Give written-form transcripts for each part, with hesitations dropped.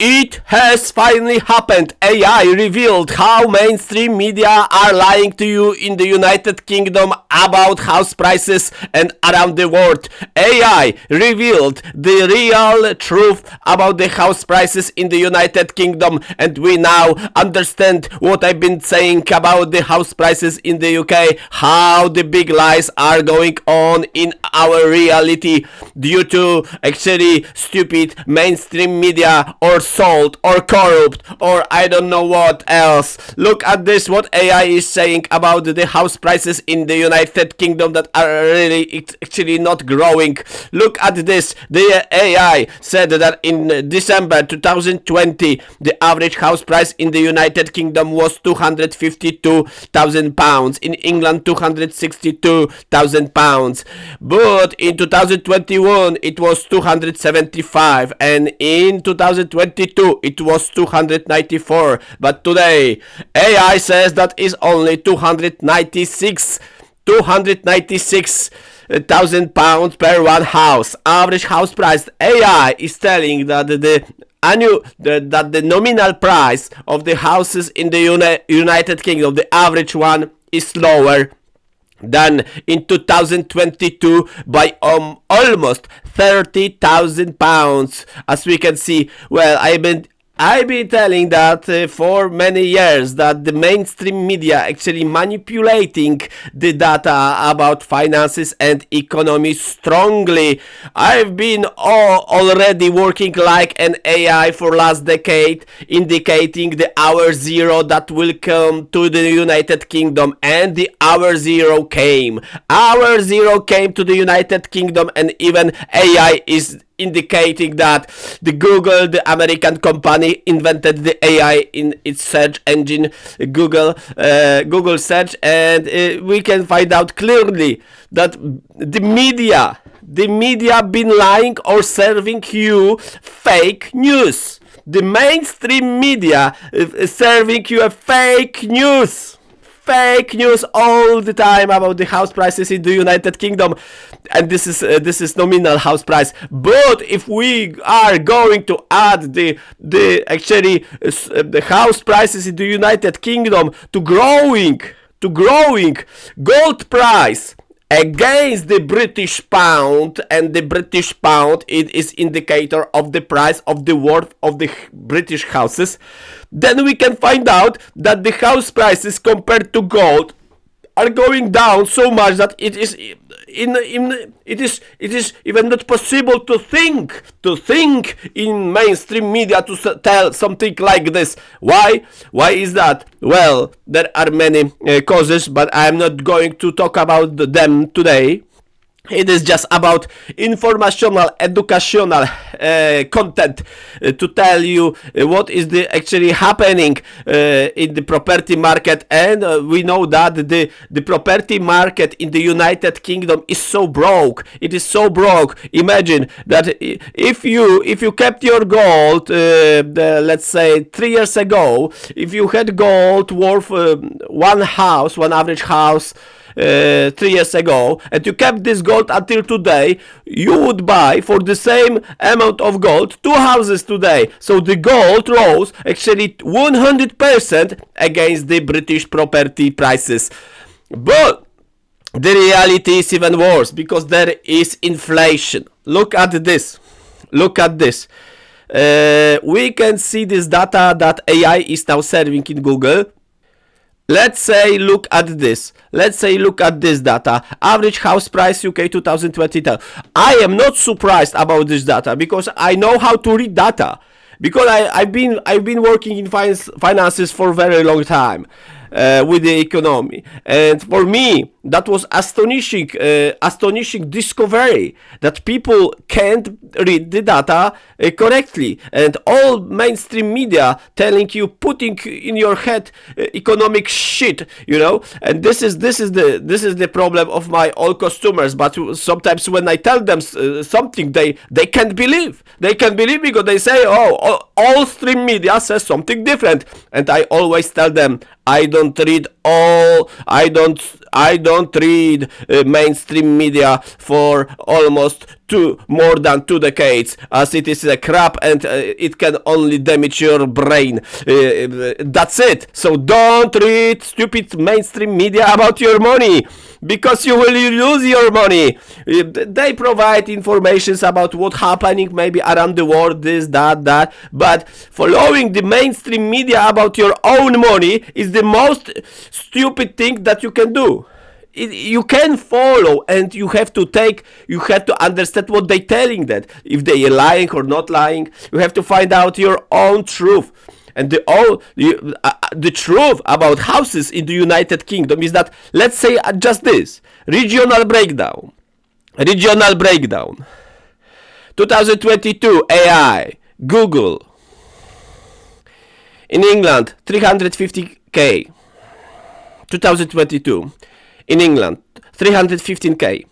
It has finally happened. AI revealed how mainstream media are lying to you in the United Kingdom about house prices and around the world. AI revealed the real truth about the house prices in the United Kingdom, and we now understand what I've been saying about the house prices in the UK, how the big lies are going on in our reality due to actually stupid mainstream media or sold or corrupt or I don't know what else. Look at this, what AI is saying about the house prices in the United Kingdom that are really actually not growing. Look at this. The AI said that in December 2020 the average house price in the United Kingdom was £252,000, in England £262,000, but in 2021 it was 275, and in 2022 it was 294, but today AI says that is only 296,000 pounds per one house. Average house price. AI is telling that the nominal price of the houses in the United Kingdom, the average one, is lower than in 2022 by almost £30,000, as we can see. Well, I've been telling that for many years, that the mainstream media actually manipulating the data about finances and economy strongly. I've been already working like an AI for last decade, indicating the hour zero that will come to the United Kingdom, and the hour zero came. Hour zero came to the United Kingdom, and even AI is indicating that the Google, the American company, invented the AI in its search engine, Google search, and we can find out clearly that the media been lying or serving you fake news. The mainstream media is serving you a fake news all the time about the house prices in the United Kingdom, and this is nominal house price. But if we are going to add the house prices in the United Kingdom to growing gold price against the British pound, and the British pound, it is indicator of the price of the worth of the British houses, then we can find out that the house prices compared to gold are going down so much that it is even not possible to think in mainstream media to tell something like this. Why is that? Well, there are many causes, but I am not going to talk about them today. It is just about informational, educational content to tell you what is actually happening in the property market. And we know that the property market in the United Kingdom is so broke. It is so broke. Imagine that if you kept your gold, let's say 3 years ago, if you had gold worth one average house 3 years ago, and you kept this gold until today, you would buy for the same amount of gold 2 houses today. So the gold rose actually 100% against the British property prices. But the reality is even worse, because there is inflation. Look at this. We can see this data that AI is now serving in Google. Let's say look at this data. Average house price UK 2022. I am not surprised about this data, because I know how to read data, because I've been working in finances for a very long time with the economy, and for me that was astonishing discovery that people can't read the data correctly, and all mainstream media telling you, putting in your head economic shit, and this is the problem of my all customers. But sometimes when I tell them something, they can't believe because they say, all stream media says something different, and I always tell them, I don't read don't read mainstream media for almost more than 2 decades, as it is a crap and it can only damage your brain. That's it. So don't read stupid mainstream media about your money, because you will lose your money. They provide informations about what's happening maybe around the world, this, that, but following the mainstream media about your own money is the most stupid thing that you can do. You can follow, and you have to understand what they're telling, that if they are lying or not lying. You have to find out your own truth. And the truth about houses in the United Kingdom is that, let's say just this, regional breakdown. 2022 AI, Google. In England, 350k. 2022. In England, 315k.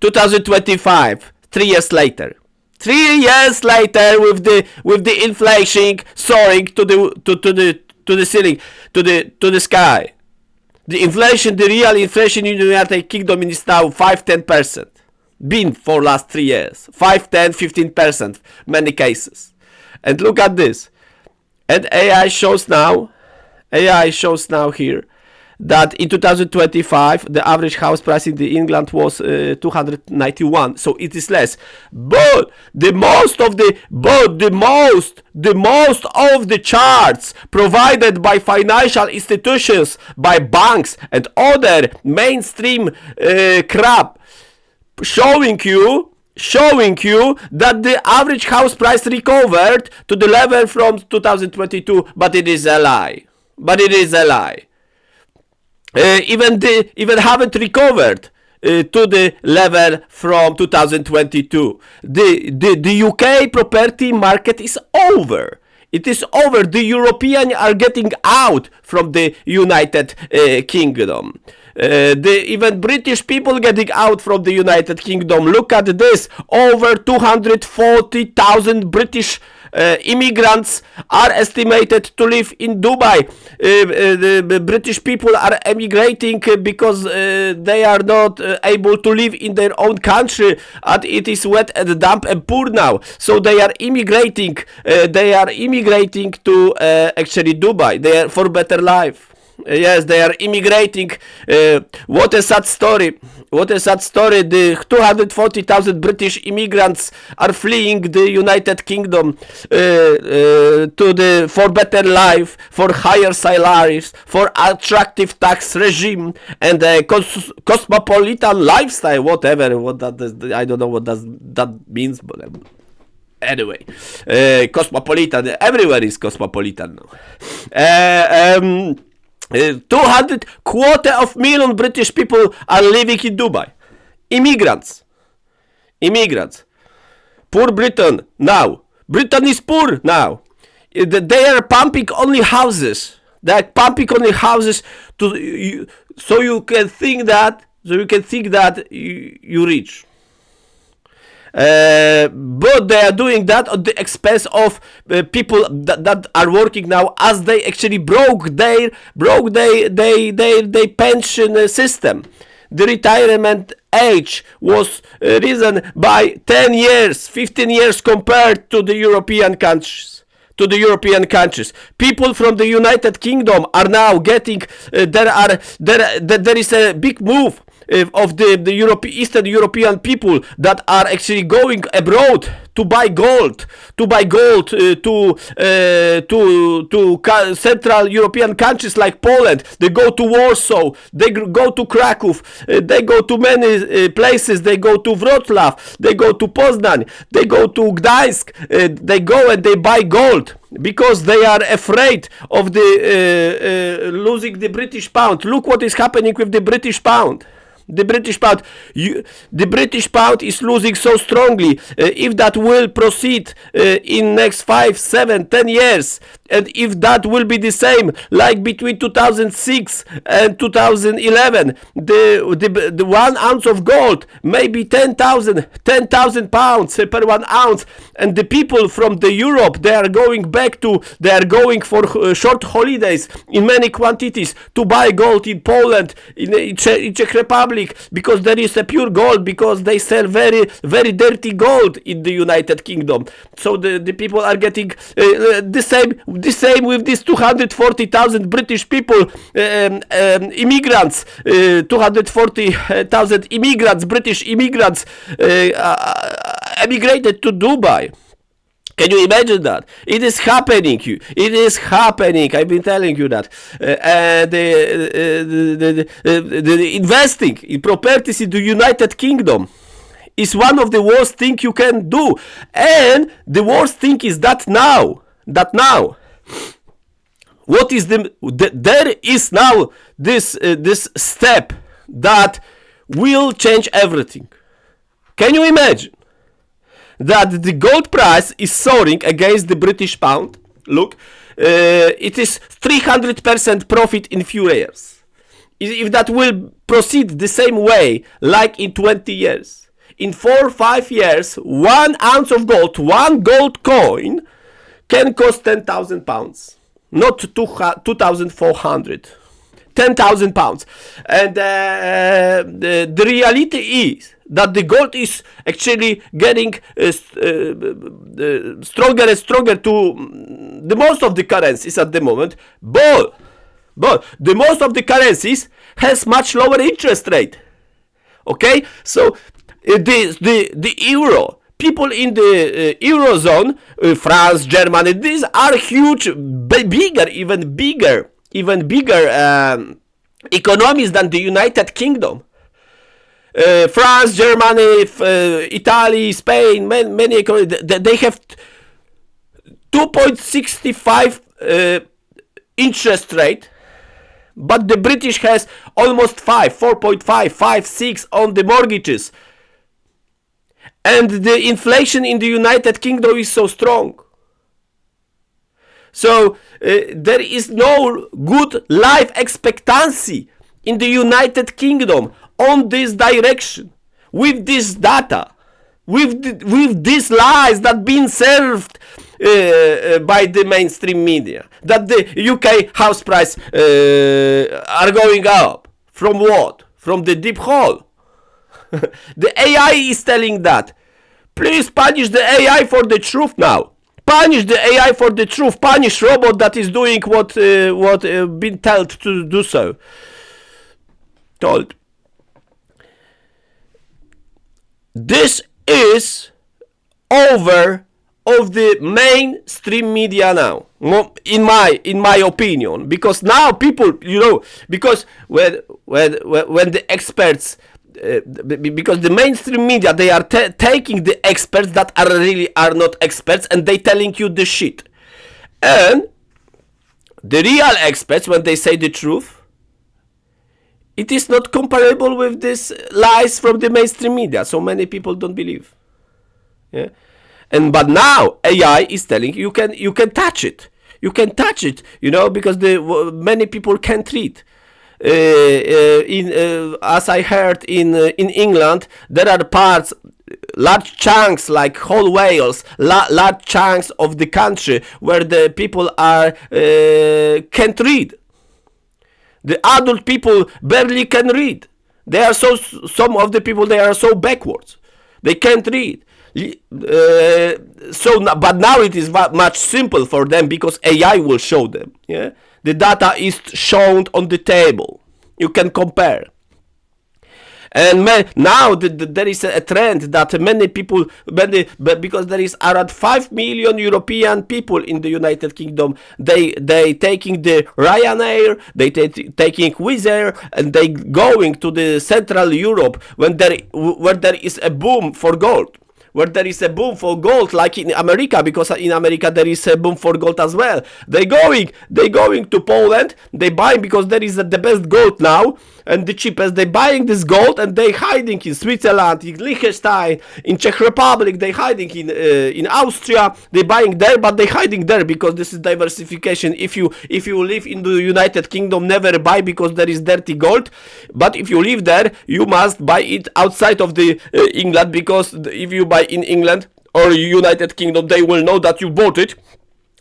2025, 3 years later. 3 years later, with the inflation soaring to the ceiling, to the sky. The real inflation in the United Kingdom is now 5-10%. Been for last 3 years. 5-10-15%, many cases. And look at this. And AI shows now here that in 2025 the average house price in England was 291, so it is less. But the most of the charts provided by financial institutions, by banks and other mainstream crap, showing you that the average house price recovered to the level from 2022, but it is a lie. Even haven't recovered to the level from 2022. The UK property market is over. It is over. The Europeans are getting out from the United Kingdom. Even British people getting out from the United Kingdom. Look at this. Over 240,000 British immigrants are estimated to live in Dubai. The British people are emigrating because they are not able to live in their own country, and it is wet and damp and poor now. So they are immigrating. To actually Dubai. They are for better life. Yes, they are immigrating. What a sad story. The 240,000 British immigrants are fleeing the United Kingdom for better life, for higher salaries, for attractive tax regime, and a cosmopolitan lifestyle. Whatever. I don't know what that means, but anyway, cosmopolitan. Everywhere is cosmopolitan now. 250,000 British people are living in Dubai. Immigrants. Poor Britain now. Britain is poor now. They are pumping only houses. So you can think that you rich. But they are doing that at the expense of people that are working now, as they actually broke their pension system. The retirement age was risen by 10 years, 15 years compared to the European countries. People from the United Kingdom are now getting there is a big move of the Eastern European people that are actually going abroad to buy gold, to Central European countries like Poland. They go to Warsaw, they go to Krakow, they go to many places. They go to Wrocław, they go to Poznań, they go to Gdańsk. They go and they buy gold because they are afraid of the losing the British pound. Look what is happening with the British pound. The British pound, the British pound is losing so strongly. If that will proceed in next 5, 7, 10 years, and if that will be the same like between 2006 and 2011, the 1 ounce of gold may be 10,000 pounds per 1 ounce, and the people from the Europe, they are going for short holidays in many quantities to buy gold in Poland, in Czech Republic, because there is a pure gold, because they sell very, very dirty gold in the United Kingdom. So the people are getting the same with these 240,000 British people, immigrants, 240,000 immigrants, British immigrants, emigrated to Dubai. Can you imagine that? It is happening. It is happening. I've been telling you that. The investing in properties in the United Kingdom is one of the worst things you can do. And the worst thing is that now, what is there is now this step that will change everything. Can you imagine that the gold price is soaring against the British pound? Look, it is 300% profit in few years. If that will proceed the same way like in 20 years, in 4 or 5 years, 1 ounce of gold, one gold coin can cost 10,000 pounds, not 2,400. 10,000 pounds. And the reality is that the gold is actually getting stronger and stronger to the most of the currencies at the moment. But the most of the currencies has much lower interest rate. Okay, so the euro, people in the eurozone, France, Germany, these are huge, even bigger economies than the United Kingdom. France, Germany, Italy, Spain, many economies, they have 2.65 interest rate, but the British has almost 4.5, 5, 6 on the mortgages. And the inflation in the United Kingdom is so strong. So there is no good life expectancy in the United Kingdom on this direction, with this data, with these lies that been served by the mainstream media, that the UK house price are going up. From what? From the deep hole. The AI is telling that. Please punish the AI for the truth now. Punish the AI for the truth. Punish robot that is doing what been told to do so. Told. This is over of the mainstream media now, in my opinion, because now people, because when the experts, because the mainstream media, they are taking the experts that are not experts, and they telling you the shit, and the real experts, when they say the truth, it is not comparable with these lies from the mainstream media. So many people don't believe. Yeah, but now AI is telling you can touch it. You can touch it. Because many people can't read. As I heard in England, there are parts, large chunks like whole Wales, large chunks of the country where the people can't read. The adult people barely can read. Some of the people, they are so backwards. They can't read. But now it is much simpler for them because AI will show them. Yeah, the data is shown on the table. You can compare. And now there is a trend that many people, because there is around 5 million European people in the United Kingdom, they taking the Ryanair, they taking Wizz Air, and they going to the Central Europe where there is a boom for gold. where there is a boom for gold, like in America, because in America there is a boom for gold as well. They going to Poland, they buying because there is the best gold now and the cheapest. They buying this gold and they hiding in Switzerland, in Liechtenstein, in Czech Republic. They hiding in Austria. They buying there, but they hiding there because this is diversification. If you live in the United Kingdom, never buy because there is dirty gold. But if you live there, you must buy it outside of the England, because if you buy in England or United Kingdom, they will know that you bought it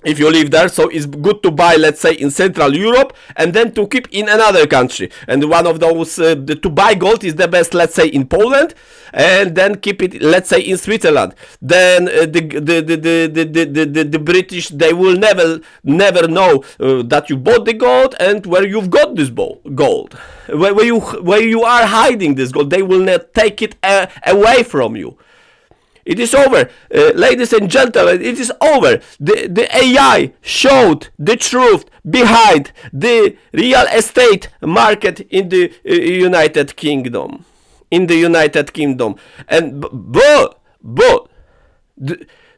if you live there. So it's good to buy, let's say, in Central Europe and then to keep in another country. And one of those to buy gold is the best, let's say, in Poland, and then keep it, let's say, in Switzerland. Then the British, they will never know that you bought the gold and where you've got this gold, where you are hiding this gold. They will not take it away from you. It is over, ladies and gentlemen, it is over. The AI showed the truth behind the real estate market in the United Kingdom. And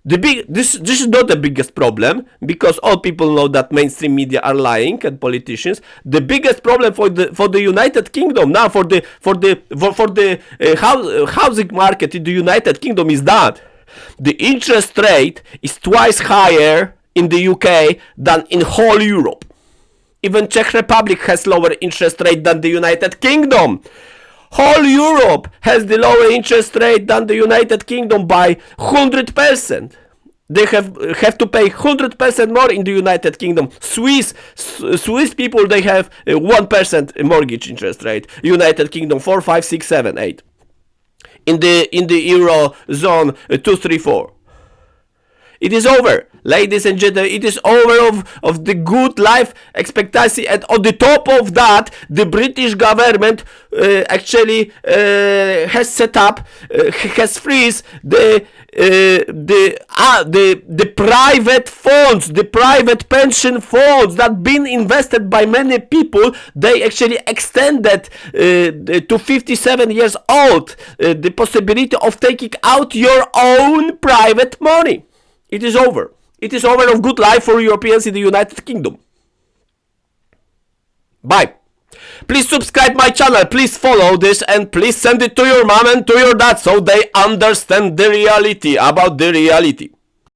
this is not the biggest problem, because all people know that mainstream media are lying and politicians. The biggest problem for the United Kingdom now, for the housing market in the United Kingdom, is that the interest rate is twice higher in the UK than in whole Europe. Even Czech Republic has lower interest rate than the United Kingdom. Whole Europe has the lower interest rate than the United Kingdom by 100%. They have to pay 100% more in the United Kingdom. Swiss people, they have 1% mortgage interest rate. United Kingdom 4, 5, 6, 7, 8. In the Eurozone 2, 3, 4. It is over, ladies and gentlemen. It is over of the good life expectancy, and on the top of that, the British government actually has set up, has freeze the private funds, the private pension funds that been invested by many people. They actually extended to 57 years old the possibility of taking out your own private money. It is over. It is over of good life for Europeans in the United Kingdom. Bye. Please subscribe my channel, please follow this, and please send it to your mom and to your dad so they understand the reality about the reality.